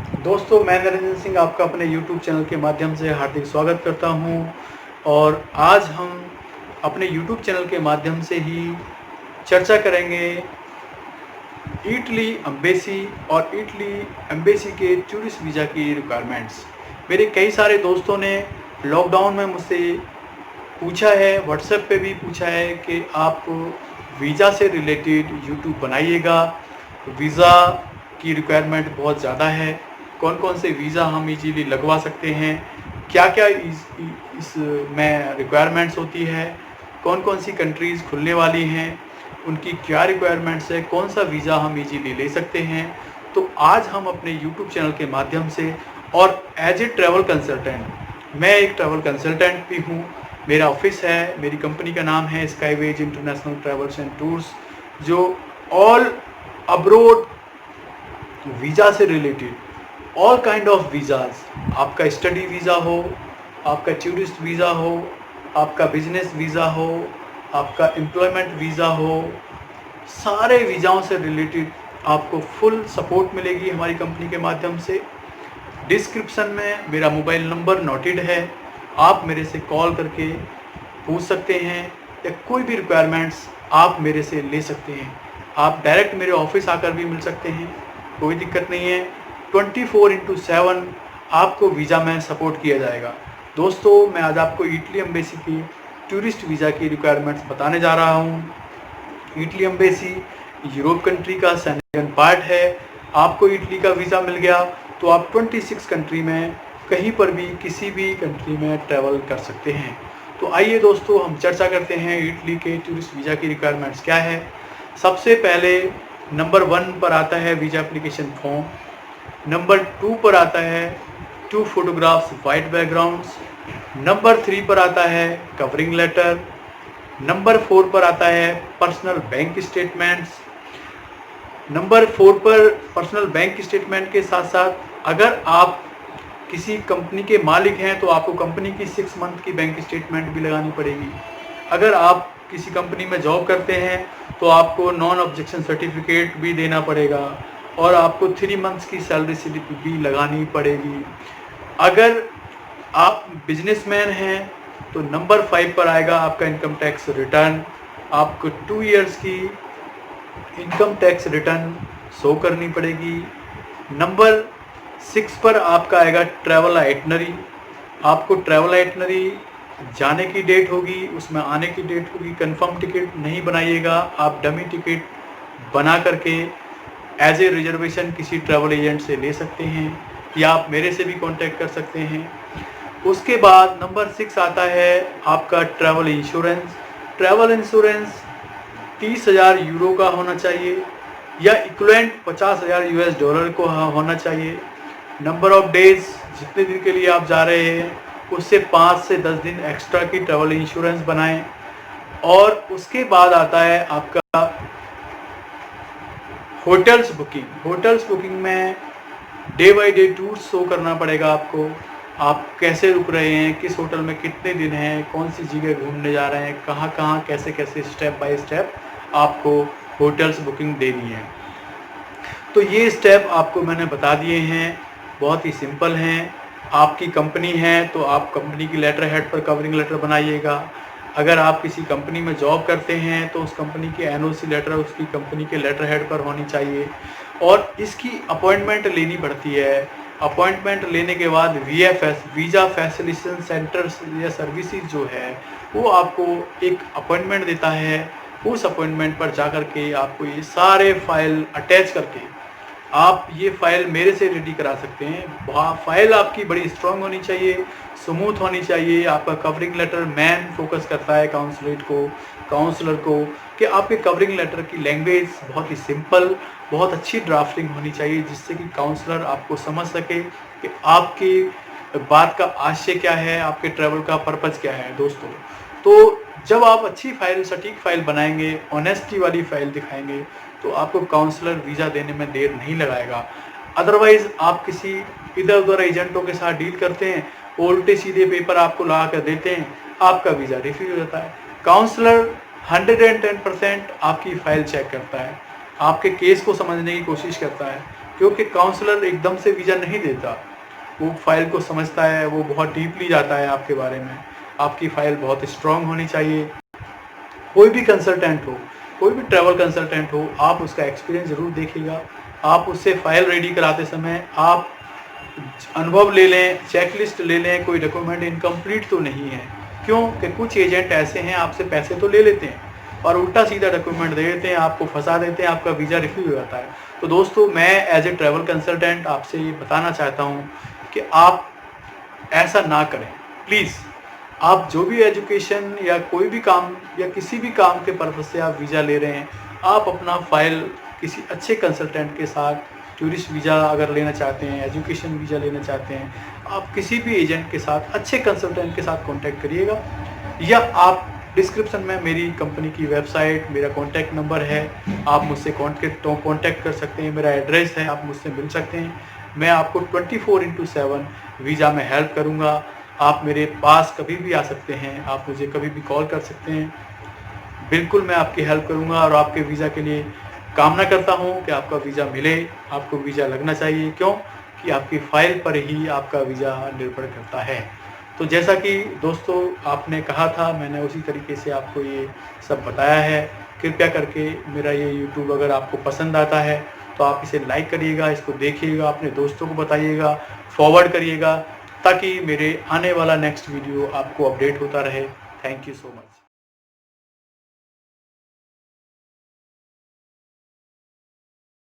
दोस्तों, मैं निरंजन सिंह आपका अपने YouTube चैनल के माध्यम से हार्दिक स्वागत करता हूं। और आज हम अपने YouTube चैनल के माध्यम से ही चर्चा करेंगे इटली एम्बेसी और इटली एम्बेसी के टूरिस्ट वीज़ा की रिक्वायरमेंट्स। मेरे कई सारे दोस्तों ने लॉकडाउन में मुझसे पूछा है, व्हाट्सएप पे भी पूछा है कि आप वीज़ा से रिलेटेड यूट्यूब बनाइएगा। वीज़ा की रिक्वायरमेंट बहुत ज़्यादा है, कौन कौन से वीज़ा हम इजीली लगवा सकते हैं, क्या क्या इस में रिक्वायरमेंट्स होती है, कौन कौन सी कंट्रीज़ खुलने वाली हैं, उनकी क्या रिक्वायरमेंट्स है, कौन सा वीज़ा हम इजीली ले सकते हैं। तो आज हम अपने यूट्यूब चैनल के माध्यम से और एज ए ट्रैवल कंसल्टेंट, मैं एक ट्रैवल कंसल्टेंट भी हूँ, मेरा ऑफिस है, मेरी कंपनी का नाम है स्काईवेज इंटरनेशनल ट्रैवल्स एंड टूर्स, जो ऑल अब्रोड वीज़ा से related all kind of visas, आपका स्टडी वीज़ा हो, आपका टूरिस्ट वीज़ा हो, आपका बिजनेस वीज़ा हो, आपका एम्प्लॉयमेंट वीज़ा हो, सारे वीज़ाओं से रिलेटेड आपको फुल सपोर्ट मिलेगी हमारी कंपनी के माध्यम से। डिस्क्रिप्शन में मेरा मोबाइल नंबर नोटेड है, आप मेरे से कॉल करके पूछ सकते हैं या कोई भी रिक्वायरमेंट्स आप मेरे से ले सकते हैं। आप डायरेक्ट मेरे ऑफिस आकर भी मिल सकते हैं, कोई दिक्कत नहीं है। 24/7 आपको वीज़ा में सपोर्ट किया जाएगा। दोस्तों, मैं आज आपको इटली एम्बेसी की टूरिस्ट वीज़ा की रिक्वायरमेंट्स बताने जा रहा हूँ। इटली एम्बेसी यूरोप कंट्री का सेनेगन पार्ट है। आपको इटली का वीज़ा मिल गया तो आप 26 कंट्री में कहीं पर भी किसी भी कंट्री में ट्रैवल कर सकते हैं। तो आइए दोस्तों, हम चर्चा करते हैं इटली के टूरिस्ट वीज़ा की रिक्वायरमेंट्स क्या है। सबसे पहले नंबर 1 पर आता है वीज़ा एप्लीकेशन फॉर्म। नंबर 2 पर आता है 2 फोटोग्राफ्स वाइट बैकग्राउंड्स। नंबर 3 पर आता है कवरिंग लेटर। नंबर 4 पर आता है पर्सनल बैंक स्टेटमेंट्स। नंबर 4 पर पर्सनल बैंक स्टेटमेंट के साथ साथ अगर आप किसी कंपनी के मालिक हैं तो आपको कंपनी की 6 मंथ की बैंक स्टेटमेंट भी लगानी पड़ेगी। अगर आप किसी कंपनी में जॉब करते हैं तो आपको नॉन ऑब्जेक्शन सर्टिफिकेट भी देना पड़ेगा और आपको 3 मंथ्स की सैलरी स्लिप भी लगानी पड़ेगी। अगर आप बिजनेसमैन हैं तो नंबर 5 पर आएगा आपका इनकम टैक्स रिटर्न। आपको 2 इयर्स की इनकम टैक्स रिटर्न शो करनी पड़ेगी। नंबर 6 पर आपका आएगा ट्रैवल आइटनरी। आपको ट्रैवल आइटनरी जाने की डेट होगी, उसमें आने की डेट होगी। कंफर्म टिकट नहीं बनाइएगा, आप डमी टिकट बना करके एज ए रिजर्वेशन किसी ट्रैवल एजेंट से ले सकते हैं या आप मेरे से भी कांटेक्ट कर सकते हैं। उसके बाद नंबर 6 आता है आपका travel insurance. Travel insurance 30,000 euro का होना चाहिए या इक्विवेलेंट 50,000 यूएस डॉलर को होना चाहिए। नंबर ऑफ डेज, जितने दिन के लिए आप जा रहे हैं उससे 5 से 10 दिन एक्स्ट्रा की ट्रैवल इंश्योरेंस बनाएं। और उसके बाद आता है आपका होटल्स बुकिंग। होटल्स बुकिंग में day by day tour show करना पड़ेगा आपको। आप कैसे रुक रहे हैं, किस होटल में कितने दिन हैं, कौन सी जगह घूमने जा रहे हैं, कहाँ कहाँ कैसे कैसे स्टेप बाय स्टेप आपको होटल्स बुकिंग देनी है। तो ये स्टेप आपको मैंने बता दिए हैं, बहुत ही सिंपल हैं। आपकी कंपनी है तो आप कंपनी की लेटर हेड पर कवरिंग लेटर बनाइएगा। अगर आप किसी कंपनी में जॉब करते हैं तो उस कंपनी की एनओसी लेटर उसकी कंपनी के लेटर हेड पर होनी चाहिए और इसकी अपॉइंटमेंट लेनी पड़ती है। अपॉइंटमेंट लेने के बाद वीएफएस, वीज़ा फैसिलिटेशन सेंटर्स या सर्विसेज जो है वो आपको एक अपॉइंटमेंट देता है। उस अपॉइंटमेंट पर जाकर के आपको ये सारे फाइल अटैच करके आप ये फाइल मेरे से रेडी करा सकते हैं। फाइल आपकी बड़ी स्ट्रांग होनी चाहिए, स्मूथ होनी चाहिए। आपका कवरिंग लेटर मैन फोकस करता है काउंसलर को कि आपके कवरिंग लेटर की लैंग्वेज बहुत ही सिंपल, बहुत अच्छी ड्राफ्टिंग होनी चाहिए जिससे कि काउंसलर आपको समझ सके कि आपकी बात का आशय क्या है, आपके ट्रैवल का पर्पज़ क्या है। दोस्तों, तो जब आप अच्छी फाइल, सटीक फाइल बनाएंगे, ऑनेस्टी वाली फाइल दिखाएंगे तो आपको काउंसलर वीज़ा देने में देर नहीं लगाएगा। अदरवाइज़ आप किसी इधर उधर एजेंटों के साथ डील करते हैं, उल्टे सीधे पेपर आपको ला कर देते हैं, आपका वीज़ा रिफ्यूज हो जाता है। काउंसलर 110% आपकी फ़ाइल चेक करता है, आपके केस को समझने की कोशिश करता है क्योंकि काउंसलर एकदम से वीज़ा नहीं देता, वो फाइल को समझता है, वो बहुत डीपली जाता है आपके बारे में। आपकी फ़ाइल बहुत स्ट्रॉन्ग होनी चाहिए। कोई भी कंसल्टेंट हो, कोई भी ट्रैवल कंसल्टेंट हो, आप उसका एक्सपीरियंस ज़रूर देखिएगा। आप उससे फ़ाइल रेडी कराते समय आप अनुभव ले लें, चेकलिस्ट ले लें, कोई डॉक्यूमेंट इनकम्प्लीट तो नहीं है। क्यों कि कुछ एजेंट ऐसे हैं, आपसे पैसे तो ले लेते हैं और उल्टा सीधा डॉक्यूमेंट दे देते हैं, आपको फंसा देते हैं, आपका वीज़ा रिफ्यूज हो जाता है। तो दोस्तों, मैं एज ए ट्रैवल कंसल्टेंट आपसे ये बताना चाहता हूँ कि आप ऐसा ना करें प्लीज़। आप जो भी एजुकेशन या कोई भी काम या किसी भी काम के पर्पज़ से आप वीज़ा ले रहे हैं, आप अपना फ़ाइल किसी अच्छे कंसल्टेंट के साथ, टूरिस्ट वीज़ा अगर लेना चाहते हैं, एजुकेशन वीज़ा लेना चाहते हैं, आप किसी भी एजेंट के साथ, अच्छे कंसल्टेंट के साथ कॉन्टैक्ट करिएगा। या आप डिस्क्रिप्शन में मेरी कंपनी की वेबसाइट, मेरा कॉन्टैक्ट नंबर है, आप मुझसे कॉन्टैक्ट कर सकते हैं, मेरा एड्रेस है, आप मुझसे मिल सकते हैं। मैं आपको 24/7 वीज़ा में हेल्प करूँगा। आप मेरे पास कभी भी आ सकते हैं, आप मुझे कभी भी कॉल कर सकते हैं। बिल्कुल मैं आपकी हेल्प करूँगा और आपके वीज़ा के लिए कामना करता हूँ कि आपका वीज़ा मिले, आपको वीज़ा लगना चाहिए। क्यों कि आपकी फ़ाइल पर ही आपका वीज़ा निर्भर करता है। तो जैसा कि दोस्तों आपने कहा था, मैंने उसी तरीके से आपको ये सब बताया है। कृपया करके मेरा ये यूट्यूब अगर आपको पसंद आता है तो आप इसे लाइक करिएगा, इसको देखिएगा, अपने दोस्तों को बताइएगा, फॉरवर्ड करिएगा, ताकि मेरे आने वाला नेक्स्ट वीडियो आपको अपडेट होता रहे। Thank you so much.